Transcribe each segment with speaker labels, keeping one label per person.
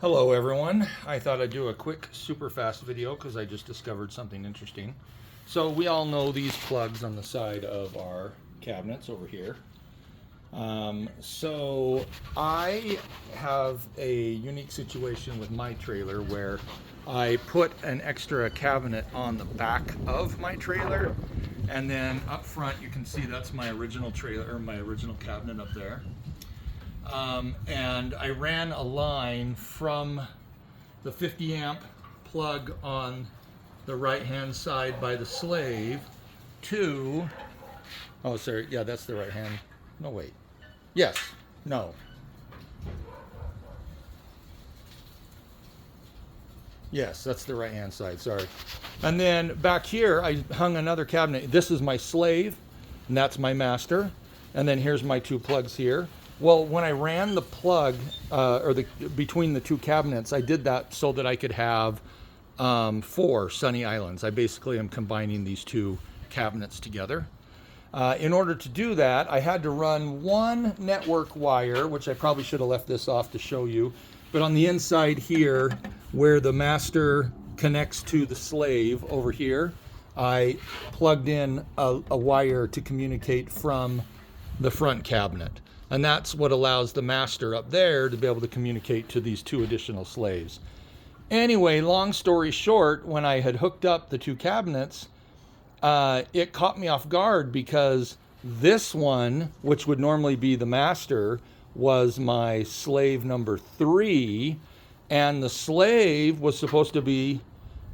Speaker 1: Hello everyone. I thought I'd do a quick super fast video because I just discovered something interesting. So we all know these plugs on the side of our cabinets over here. So I have a unique situation with my trailer where I put an extra cabinet on the back of my trailer, and then up front you can see that's my original trailer, or my original cabinet up there. And I ran a line from the 50 amp plug on the right hand side by the slave to, oh sorry, yeah, that's the right hand, no wait, yes, no, yes, that's the right hand side, sorry. And then back here I hung another cabinet. This is my slave and that's my master, and then here's my two plugs here. Well, when I ran the plug between the two cabinets, I did that so that I could have 4 sunny islands. I basically am combining these two cabinets together. In order to do that, I had to run one network wire, which I probably should have left this off to show you. But on the inside here, where the master connects to the slave over here, I plugged in a wire to communicate from the front cabinet. And that's what allows the master up there to be able to communicate to these 2 additional slaves. Anyway, long story short, when I had hooked up the 2 cabinets, it caught me off guard because this one, which would normally be the master, was my slave number 3, and the slave was supposed to be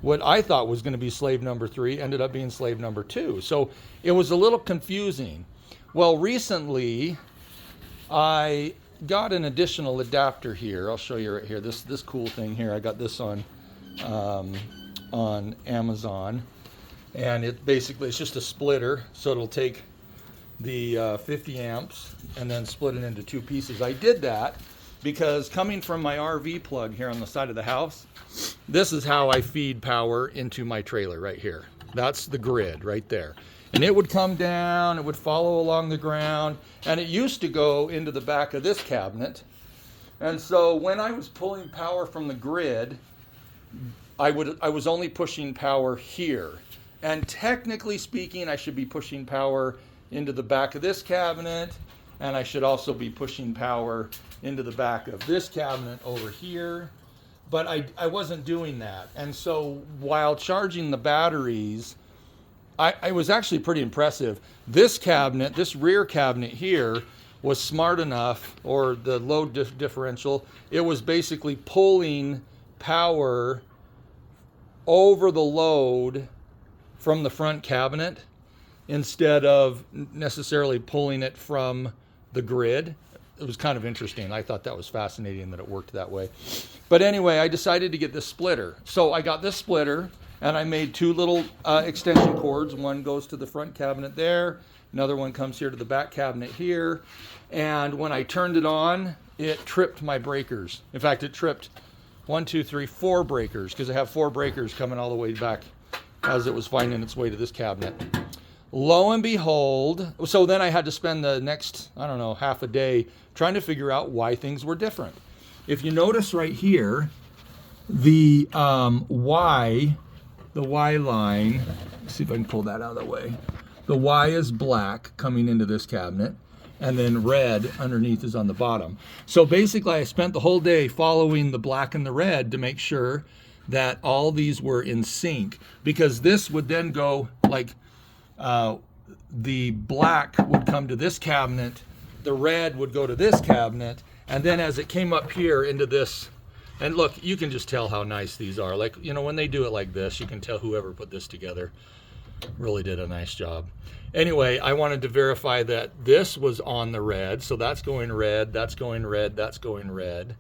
Speaker 1: what I thought was going to be slave number 3, ended up being slave number 2. So it was a little confusing. Well, recently I got an additional adapter here. I'll show you right here. This cool thing here. I got this on Amazon, and it's just a splitter. So it'll take the 50 amps and then split it into 2 pieces. I did that because coming from my RV plug here on the side of the house, this is how I feed power into my trailer right here. That's the grid right there. And it would come down, it would follow along the ground, and it used to go into the back of this cabinet. And so when I was pulling power from the grid, I was only pushing power here. And technically speaking, I should be pushing power into the back of this cabinet, and I should also be pushing power into the back of this cabinet over here. But I wasn't doing that. And so while charging the batteries, I was actually pretty impressive. This cabinet, this rear cabinet here, was smart enough, or the load differential, it was basically pulling power over the load from the front cabinet instead of necessarily pulling it from the grid. It was kind of interesting. I thought that was fascinating that it worked that way. But anyway, I decided to get this splitter. So I got this splitter, and I made 2 little extension cords. One goes to the front cabinet there. Another one comes here to the back cabinet here. And when I turned it on, it tripped my breakers. In fact, it tripped 1, 2, 3, 4 breakers, because I have 4 breakers coming all the way back as it was finding its way to this cabinet. Lo and behold, so then I had to spend the next, I don't know, half a day trying to figure out why things were different. If you notice right here, the Y line, let's see if I can pull that out of the way. The Y is black coming into this cabinet, and then red underneath is on the bottom. So basically I spent the whole day following the black and the red to make sure that all these were in sync, because this would then go like, the black would come to this cabinet, the red would go to this cabinet, and then as it came up here into this. And look, you can just tell how nice these are. Like, you know, when they do it like this, you can tell whoever put this together really did a nice job. Anyway, I wanted to verify that this was on the red. So that's going red, that's going red, that's going red.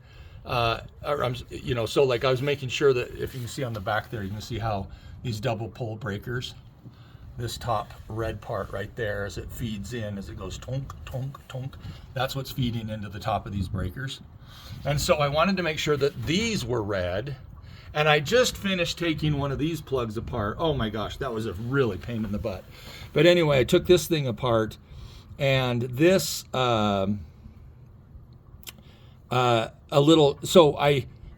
Speaker 1: So like I was making sure that if you can see on the back there, you can see how these double pull breakers, this top red part right there, as it feeds in, as it goes tonk, tonk, tonk, that's what's feeding into the top of these breakers. And so I wanted to make sure that these were red. And I just finished taking one of these plugs apart. Oh my gosh, that was a really pain in the butt. But anyway, I took this thing apart, and this so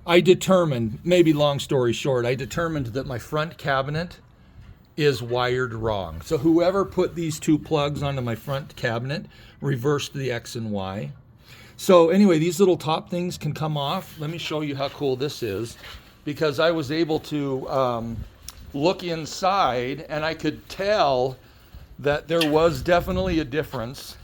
Speaker 1: I determined, maybe long story short, I determined that my front cabinet is wired wrong. So whoever put these two plugs onto my front cabinet reversed the X and Y. So anyway, these little top things can come off. Let me show you how cool this is, because I was able to look inside and I could tell that there was definitely a difference.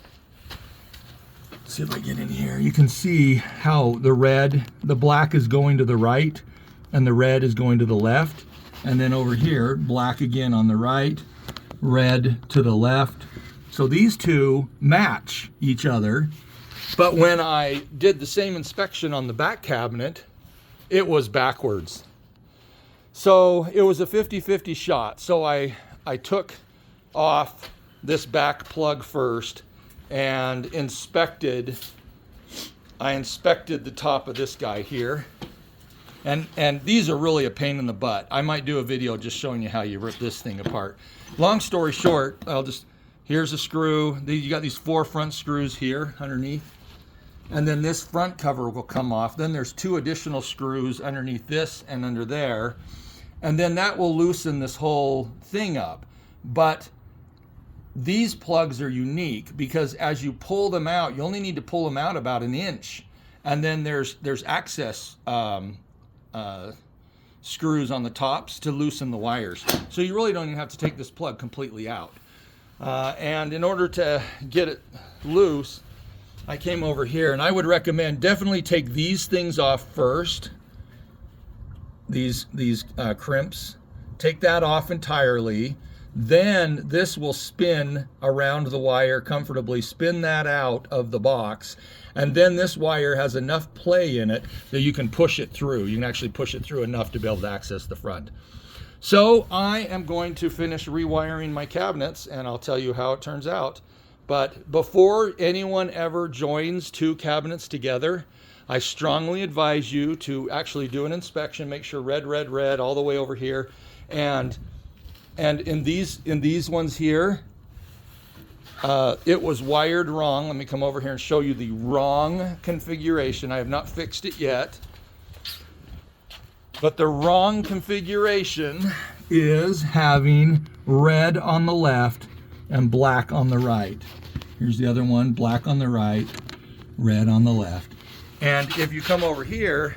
Speaker 1: Let's see if I get in here. You can see how the black is going to the right and the red is going to the left. And then over here, black again on the right, red to the left. So these two match each other. But when I did the same inspection on the back cabinet, it was backwards. So it was a 50-50 shot. So I took off this back plug first and inspected the top of this guy here. And these are really a pain in the butt. I might do a video just showing you how you rip this thing apart. Long story short, here's a screw. You got these 4 front screws here underneath. And then this front cover will come off. Then there's 2 additional screws underneath this and under there. And then that will loosen this whole thing up. But these plugs are unique because as you pull them out, you only need to pull them out about 1 inch. And then there's access screws on the tops to loosen the wires. So you really don't even have to take this plug completely out. And in order to get it loose, I came over here, and I would recommend definitely take these things off first. These crimps. Take that off entirely. Then this will spin around the wire comfortably, spin that out of the box, and then this wire has enough play in it that you can push it through. You can actually push it through enough to be able to access the front. So I am going to finish rewiring my cabinets, and I'll tell you how it turns out. But before anyone ever joins 2 cabinets together, I strongly advise you to actually do an inspection, make sure red, red, red all the way over here. And in these ones here, it was wired wrong. Let me come over here and show you the wrong configuration. I have not fixed it yet. But the wrong configuration is having red on the left and black on the right. Here's the other one, black on the right, red on the left. And if you come over here,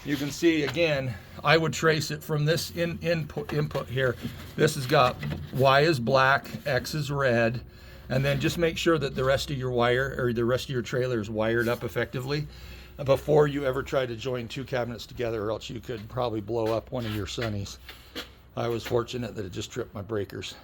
Speaker 1: you can see again, I would trace it from this input here. This has got Y is black, X is red, and then just make sure that the rest of your wire or the rest of your trailer is wired up effectively before you ever try to join 2 cabinets together, or else you could probably blow up one of your sunnies. I was fortunate that it just tripped my breakers.